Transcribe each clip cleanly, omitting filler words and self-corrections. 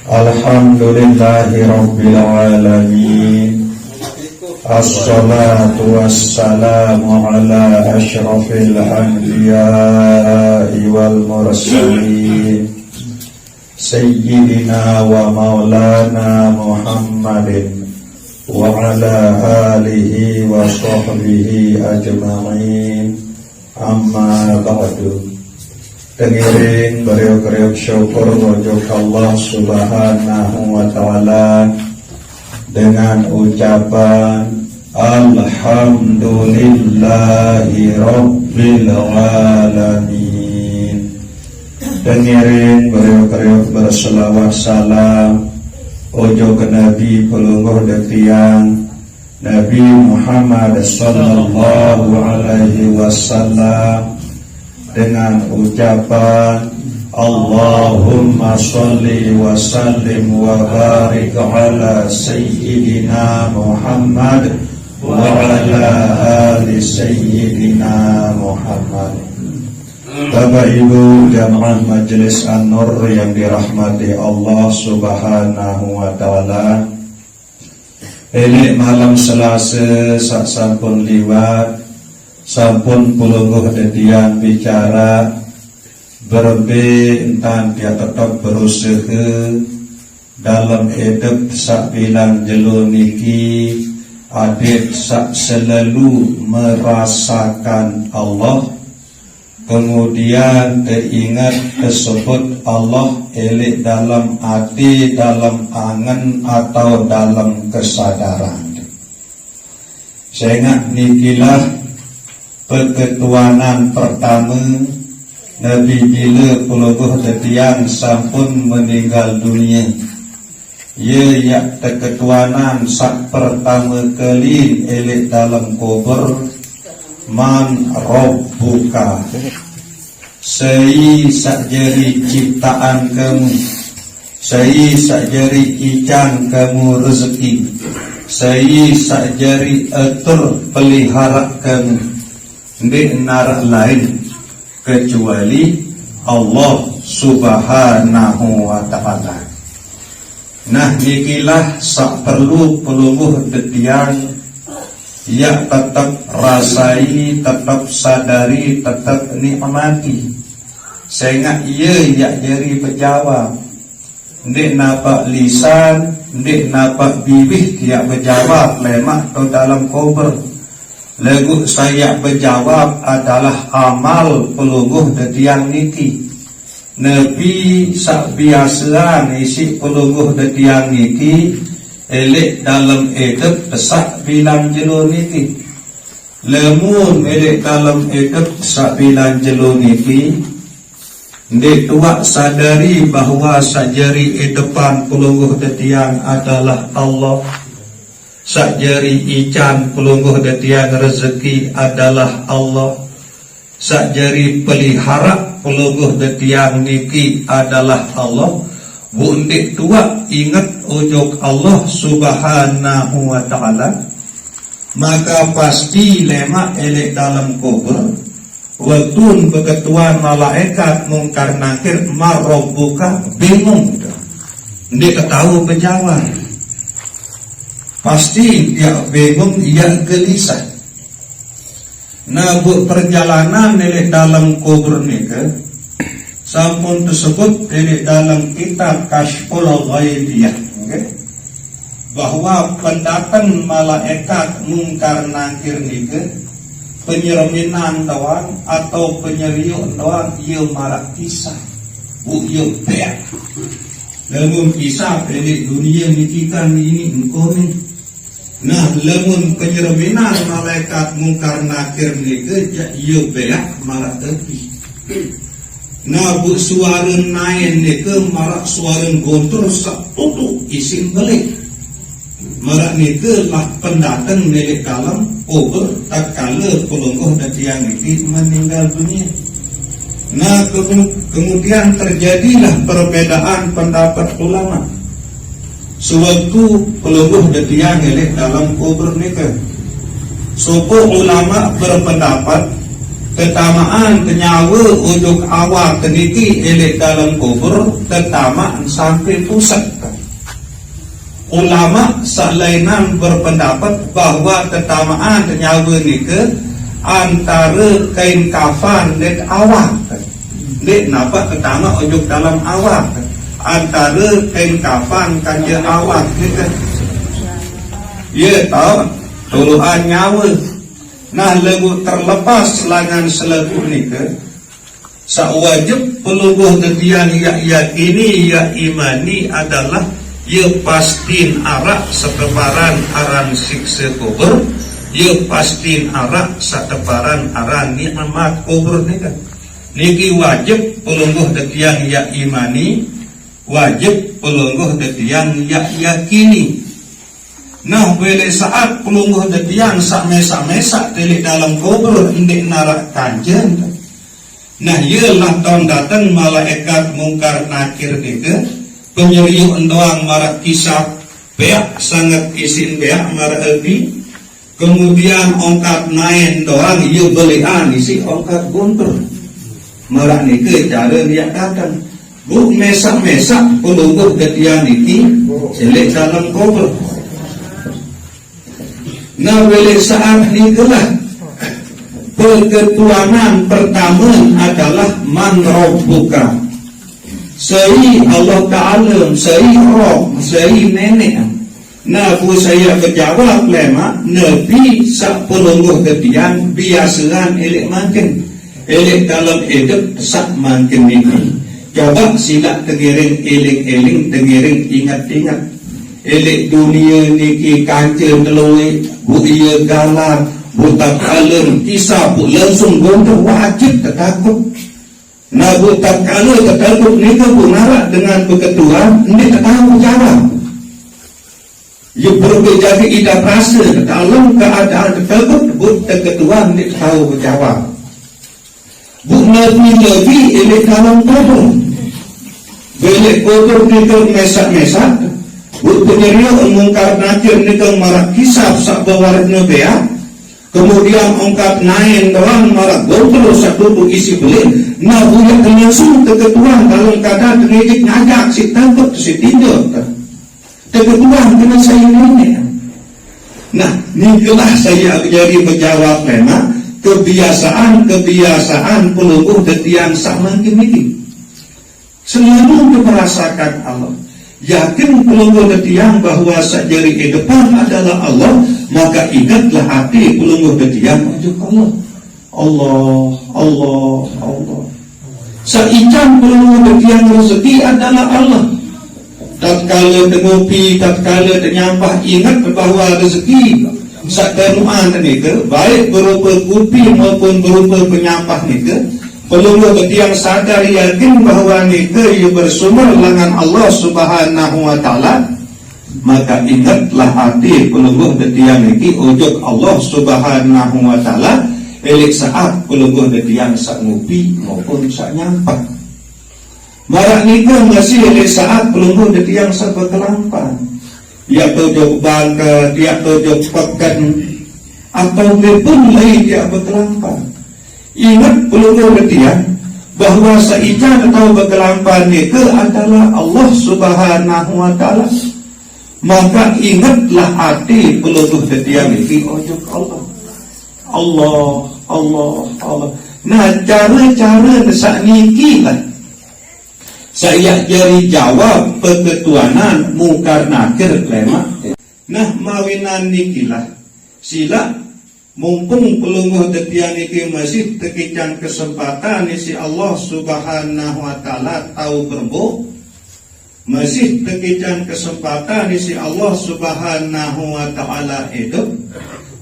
Alhamdulillahi Rabbil Alamin. Assalatu wassalamu ala ashrafil anbiya'i wal mursalin Sayyidina wa maulana Muhammadin wa ala alihi wa sahbihi ajma'in. Amma ba'du. Tengiring beriuk-riuk syukur wajah Allah subhanahu wa ta'ala dengan ucapan Alhamdulillahi Rabbil Alamin. Tengiring beriuk-riuk berselawat salam ojo ke Nabi pelungguh detiang Nabi Muhammad sallallahu alaihi wasallam dengan ucapan Allahumma sholli wa sallim wa barik ala Sayyidina Muhammad wa ala ali Sayyidina Muhammad. Bapak Ibu jamaah Majelis An-Nur yang dirahmati Allah subhanahu wa ta'ala, ini malam Selasa sak sampun liwat, sampun pulungguh detian bicara berbe entan dia tetap berusaha dalam hidup sak bilang jelo niki adik sak selalu merasakan Allah, kemudian teringat tersebut Allah elik dalam hati, dalam angan atau dalam kesadaran. Saya ingat nikilah perketuanan pertama Nabi bila puluh detian sampun meninggal dunia. Ia yak terketuanan sak pertama kali elik dalam kubur man rabbuka. Sei sakjari ciptaan kamu, sei sakjari ican kamu rezeki, sei sakjari atur pelihara kamu. Ndik narak lain kecuali Allah subhanahu wa ta'ala. Nah nikilah sak perlu pelungguh detian ya tetap rasai, tetap sadari, tetap nikmati. Sehingga ia ya jari berjawab. Ndik napak lisan, ndik napak bibih dia berjawab lemak atau dalam kubur. Lagu saya berjawab adalah amal pelungguh detiang niki. Nabi sak biasa isi pelungguh detiang niki elek dalam hidup sak bilang jelo niki. Lemun elek dalam hidup sak bilang jelo niki, ndek tuak sadari bahawa sajari depan pelungguh detiang adalah Allah. Sakjari ican pelungguh detiang rezeki adalah Allah. Sakjari pelihara pelungguh detiang niki adalah Allah. Bundik tua ingat ujung Allah subhanahu wa ta'ala, maka pasti lemak elek dalam kubur. Waktun beketuan malaikat mungkar nakir marabbuka bingung. Ndik ketahu berjawab. Pasti dia bingung, ia gelisah. Nah, buat perjalanan nelik dalam kubur nika, sampun tersebut nelik dalam kitab Kashful Ghaibiyah, okay? Bahwa pendatang malaikat mungkar nakir nika, penyereminan doang atau penyeriuk doang, ia marak kisah, ia beak. Namun kisah nelik dunia niki kan ini engkau ni. Nah, lemun penyereminan malaikat mungkar nakir nika ia beak marak tepi. Nah, bu suara nain nika marak suara gontor sak tutu isin balik. Marak nika lah pendatang milik dalam kubur tak kala pelungguh detiang niki meninggal dunia. Nah, kemudian terjadilah perbedaan pendapat ulama. Sewaktu pelungguh detiang elek dalam kubur nika, suku ulama berpendapat ketamaan kenyawa ujung awal teniki elek dalam kubur ketamaan sampai pusat. Ulama salainan berpendapat bahwa ketamaan kenyawa ni ke antara kain kafan dan awak. Dek napa ketama ujung dalam awak antara kain kafan kanja awak ni ke. Ya tahu tuluan nyawa. Nah lebu terlepas langan selaku nikah sawajib peluguh detian ya yakini ya imani adalah ya pastin arak seteparan aran siksa kubur, ya pastin arak seteparan aran nikmat kubur nikah. Niki wajib peluguh detian ya imani, wajib peluguh detian ya yakini. Nah, bila saat pelungguh detian sak mesak-mesak telik dalam kubur indik narak kanjen. Nah, ialah tahun datang malaikat mungkar nakir kita penyeriuk doang marak kisah beak sangat isin beak marak ebi. Kemudian ongkat nain doang ia belian isi ongkat guntur. Marak nike cara dia datang. Bu mesak-mesak pelungguh detian iki telik dalam kubur. Nah, bila saat inilah perketuanan pertama adalah man rabbuka. Saya Allah Ta'ala, saya Rob, saya nenek. Nah, aku saya berjawab lema, Nabi sak pelungguh ketian biasaan elek makin. Elek dalam hidup sak makin ini. Coba silap tengiring eling-eling, tengiring ingat-ingat. Elek dunia niki kancil telui buia galar butak kalem kisah bu langsung gondor wajib tertakut. Nah butak kalem tertakut nika bu narak dengan beketuan ini tahu jawab. Ya berbeza ida rasa dalam keadaan tertakut butak ketuan ini tahu jawab. Bu nabi elek dalam kubur. Belek kubur nika mesak-mesak. Penyeriuk mungkar nakir nikang marak kisah sak bawarnya beak. Kemudian ongkat nain doang marak gotro sak duduk isi belin. Nah buyak langsung teketuan dalam keadaan tengidik ngajak si tangkap si tidur. Teketuan kena saya ini. Nah inilah saya jadi menjawab lema kebiasaan pelungguh detian sak makin ini. Selalu merasakan Allah. Yakin pelungguh detiang bahwa sajari depan adalah Allah, maka ingatlah hati pelungguh detiang untuk Allah. Allah, Allah, Allah. Saican pelungguh detiang rezeki adalah Allah. Tatkala tengopi, tatkala tenyampah ingat bahwa rezeki sakanuan nika baik berupa kopi maupun berupa penyampah nika. Pelungguh detiang sadar yakin bahawa nika ia bersumber lengan Allah Subhanahu wa taala, maka ingatlah hati pelungguh detiang niki ujug Allah Subhanahu wa taala elik saat pelungguh detiang sak ngopi maupun sak nyampah. Marak nika masih elik saat pelungguh detiang sak berkelampan. Dia ujug bangka, dia ujug pekan atau pun lain dia berkelampan. Ingat pelungguh detian bahwa saican atau berkelampan nika adalah Allah Subhanahu wa taala. Maka ingatlah hati pelungguh detian iki ujug Allah. Allah, Allah, Allah. Nah, cara-cara sak niki lah saya jadi jawab perketuanan mungkar nakir lema. Nah, mawinan nikilah sila mumpung pelungguh detian iki masih tekican kesempatan isi Allah Subhanahu wa taala tahu berbo, masih tekican kesempatan isi Allah Subhanahu wa taala hidup.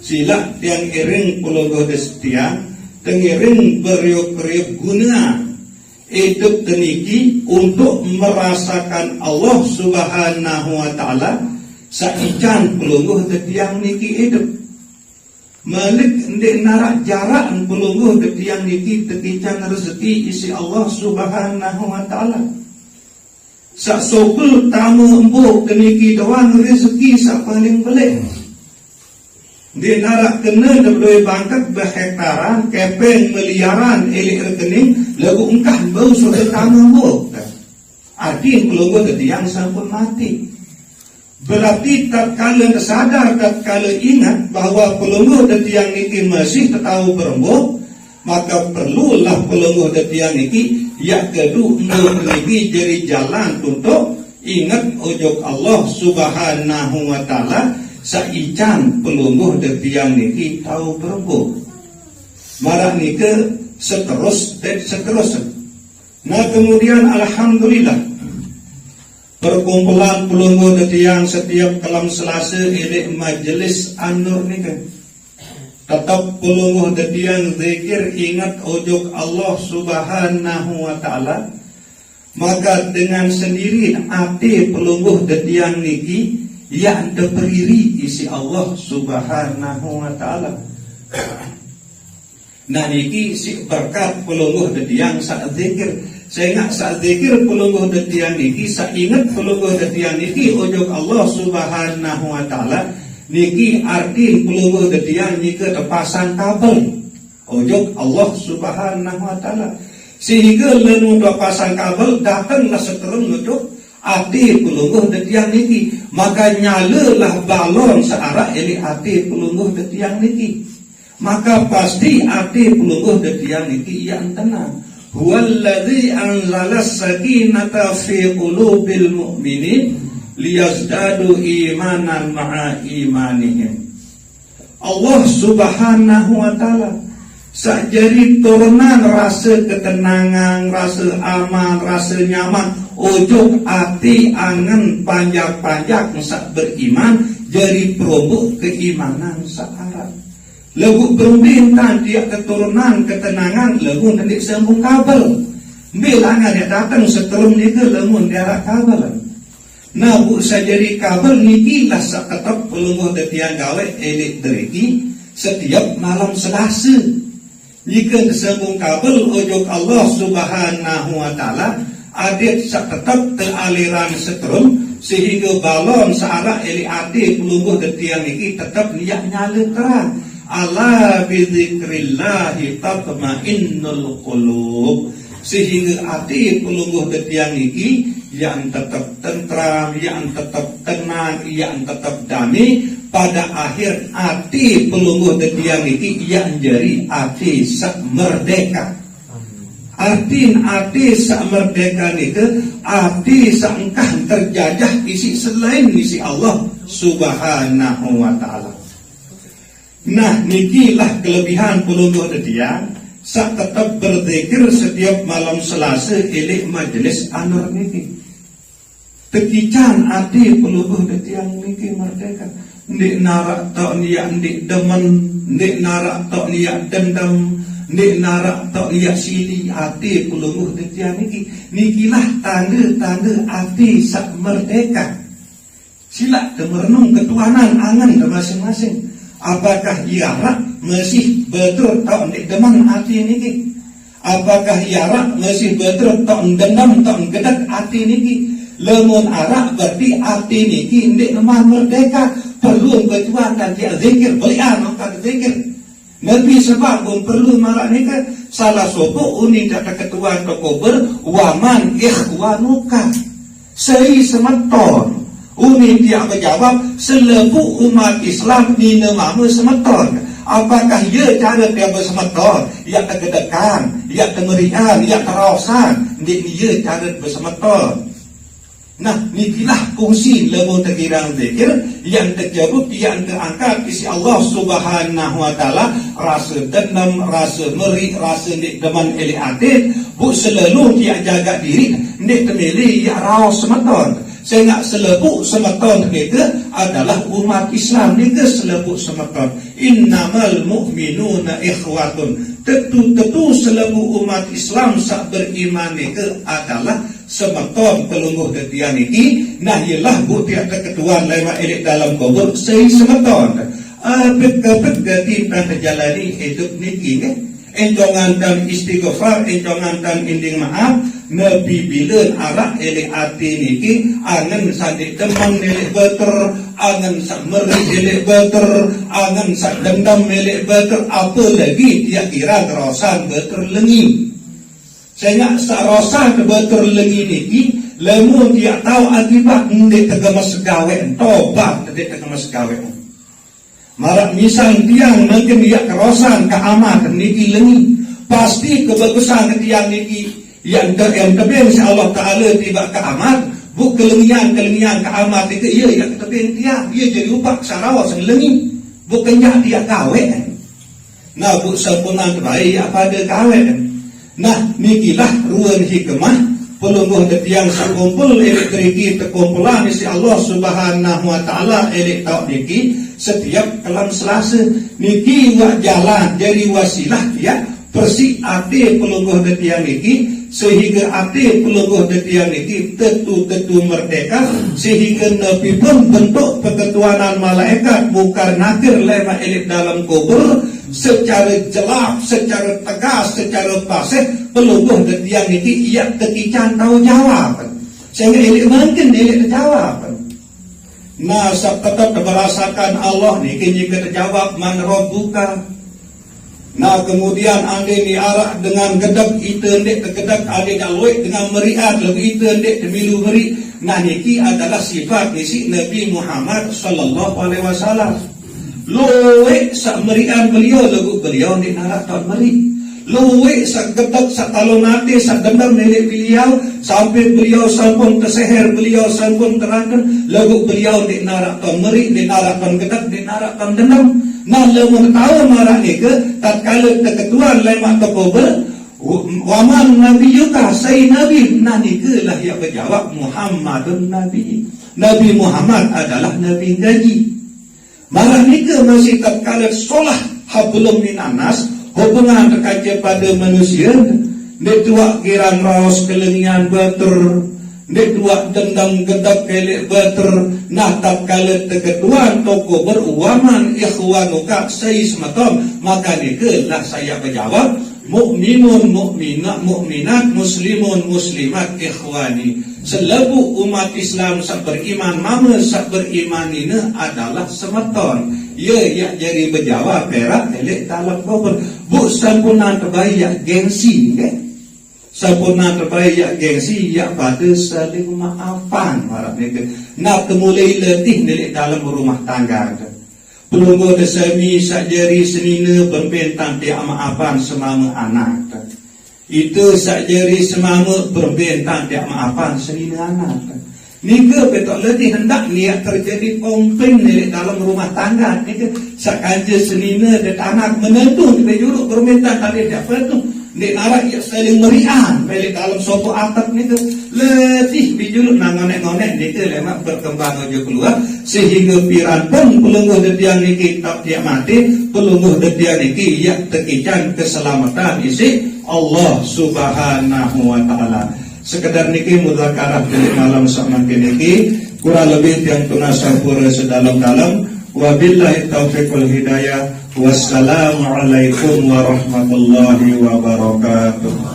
Sila yang iring pelungguh detian tengiring beriuk-riuk guna hidup teniki untuk merasakan Allah Subhanahu wa taala saican pelungguh detian niki hidup. Malik ndek narak jarak pelungguh detiang niki tekican rezeki isi Allah Subhanahu wa taala. Sak sopel tamu empuk teniki doang rezeki sak paling pelik. Di narak kena doi bangkat berhektaran, kepeng miliaran elik rekening, lagu engkah bau sudah tamu bu. Arti pelunggu yang sampun mati. Berarti tatkala sadar, tatkala ingat bahwa pelunggu yang niki masih tahu berembuk, maka perlulah pelunggu yang niki ya kedu menjadi jadi jalan untuk ingat ojok Allah Subhanahu wa taala saican pelungguh yang niki tahu berembuk. Marak nike seterusnya. Nah kemudian alhamdulillah perkumpulan pelungguh yang setiap kalam Selasa ini majelis An-Nur nike tetap pelungguh yang zikir ingat ojok Allah Subhanahu wa taala, maka dengan sendiri hati pelungguh yang niki yang terperiri isi Allah Subhanahu wa taala. Nah niki si berkat pelungguh yang saat zikir. Saya ingat saat zikir pelungguh yang niki, saya ingat pelungguh yang niki ojok Allah Subhanahu wa taala. Niki arti pelungguh yang niki terpasang kabel ojok Allah Subhanahu wa taala. Sehingga lalu pasang kabel datanglah seterung ojok arti pelungguh yang niki, maka nyalalah balon searah eli arti pelungguh yang niki, maka pasti arti pelungguh yang niki yang tenang. Huwallazi anzalas sakinata fi qulubil mu'minin liyazdadu imanan ma'a imanihim. Allah Subhanahu wa taala sajari turunan rasa ketenangan, rasa aman, rasa nyaman ojok hati angen panjak-panjak sak beriman jadi perobok keimanan searah. Lagu berbintang dia keturunan ketenangan lagu nanti sambung kabel. Bilangan dia datang setelum dia lamun dia kabel. Nah bu sajari kabel nikilah sak tetap pelungguh yang gawe elik deriki setiap malam Selasa. Jika disambung kabel ojok Allah Subhanahu wa taala adik sak tetap teraliran setrum sehingga balon searah eli adik pelungguh yang niki tetap niat nyala terang. Ala bidzikrillahi tatma'innul qulub, sehingga hati pelungguh yang niki yang tetap tentram, yang tetap tenang, yang tetap damai. Pada akhir hati pelungguh yang niki yang jadi hati sak merdeka. Artin hati sak merdeka niki hati sak engkah terjajah isi selain isi Allah Subhanahu wa taala. Nah nikilah kelebihan pelungguh yang sak tetap berzikir setiap malam Selasa elik majelis An-Nur niki. Tekican hati pelungguh yang niki merdeka. Ndik narak tok niat ndik demen, ndik narak tok niat dendam, ndik narak tok niat sili hati pelungguh yang niki. Nikilah tanda-tanda hati sak merdeka. Sila merenung ketuhanan angan ke masing-masing. Apakah iarak masih betul tok ndik demen hati niki? Apakah iarak masih betul tok dendam tok gedak hati niki? Lemun arak berarti hati niki ndik lemah merdeka. Perlu ketuan dan dia zikir belian maka zikir. Nabi sebab pun perlu marah nika salah sopo uni kata ketuan tokober waman ikhwanuka. Sei semeton. Uni dia menjawab selebu umat Islam di namamu semeton. Apakah ia cara dia bersemeton? Ia kegedekan, ia kemerian, ia kerawasan. Dia cara bersemeton. Nah, nikilah fungsi lembu terkirang zikir yang terjabut yang terangkat isi Allah Subhanahu wa taala. Rasa dendam, rasa meri, rasa ndik deman eli atit bu selalu dia jaga diri ndik temeli ya raos semeton. Sehingga selebu semeton kita adalah umat Islam nika selebu semeton. Innamal mu'minuna ikhwatun. Tentu selebu umat Islam sak beriman nika adalah semeton pelungguh detian niki. Nah ialah bukti ada ketuan lewat elik dalam kubur sei semeton. Apik-apik dati terjalani hidup niki enjongan dan istighfar, enjongan dan inding maaf Nabi bilen arak elek ati niki angen sadik demam elek beter, angen sak meri elek beter, angen sak dendam elek beter, apa lagi dia kira kerosan beter lengi. Sehingga sak rosan beter lengi niki lemu dia tahu akibat ndek tegemas gawe tobat ndek tegemas gawe. Marak misal tiang mungkin dia kerosan keamat niki lengi, pasti kebagusan tiang niki yang tebing si Allah Ta'ala tiba keamat, bu kelengian keamat itu iya yang tebing tiang, dia jadi upak sarawas yang lengi, bukannya dia kawen. Nah bu sempurna terbaik apa ada kawen. Nah nikilah ruang hikmah pelungguh tiang sakumpul elektriki terkumpulan isi Allah Subhanahu Wa Ta'ala elek tau niki setiap kelam Selasa niki wak jalan jadi wasilah ya bersih ati pelungguh tiang niki sehingga ati pelungguh tiang niki tetu merdeka sehingga nabi pun bentuk keketuanan malaikat mungkar nakir lema elek dalam kubur secara jelas, secara tegas, secara fasih pelungguh tiang niki ia tekican tahu jawab sehingga elek mungkin elek terjawab. Nah, tetap merasakan Allah ni kini kita jawab man rabbuka. Nah, kemudian ande ni arah dengan gedek ite ndek tegedek ande daloi dengan meriat lebih ite ndek demilu meri. Nah, niki adalah sifat nisi Nabi Muhammad sallallahu alaihi wasallam. Loe sak merian beliau lagu beliau ndek narak tahun meri. Luwe sak gedek sak talonate sak dendam nenek beliau sampai beliau sampun terseher beliau sampun terangkan lagu beliau di narakkan meri di narakkan gedek di narakkan dendam. Nah lemu tahu marah ni ke tatkala keketuan lemak terkubur waman nabi yuka say nabi nah ni ke lah yang berjawab Muhammadun nabi. Nabi Muhammad adalah nabi gaji. Marah ni ke masih tatkala solah hablum minanas hubungan terkaca pada manusia nek tuak kiran raos kelengian beter nek tuak dendam gedek kelek beter nah tatkala terketuan toko beruaman ikhwanuka seismatom maka nikelah saya berjawab mukminun mukminat muslimun muslimat ikhwani selebu umat Islam sak beriman mama sak beriman ini adalah semeton. Ya jadi berjawab perak elek dalam kubur. Bu sempurna terbaik ya gengsi ke? Sempurna terbaik ya gengsi ya pada saling maafan harap ni ke. Nak mulai letih elek dalam rumah tangga ke. Pelungguh desami sak jari senina berbentang dia maafan semama anak ke. Itu sak jari semama berbentang dia maafan senina anak ke. Nika betul letih hendak niat terjadi kompeng di dalam rumah tangga. Nika sakanja senina dan anak menentu di juruk berminta tadi dapat tu. Di narak ia saling merian balik dalam sopo atap nika letih di juruk nangonek-ngonek nika lemak berkembang aja keluar sehingga piran pun pelungguh detiang niki tak tiap mati pelungguh detiang niki ia tekican keselamatan isi Allah Subhanahu Wa Ta'ala. Sekedar niki mudzakarah dari malam samakin niki kurang lebih yang tuna sampura sedalam-dalam wabillahi taufiq wal hidayah wassalamualaikum warahmatullahi wabarakatuh.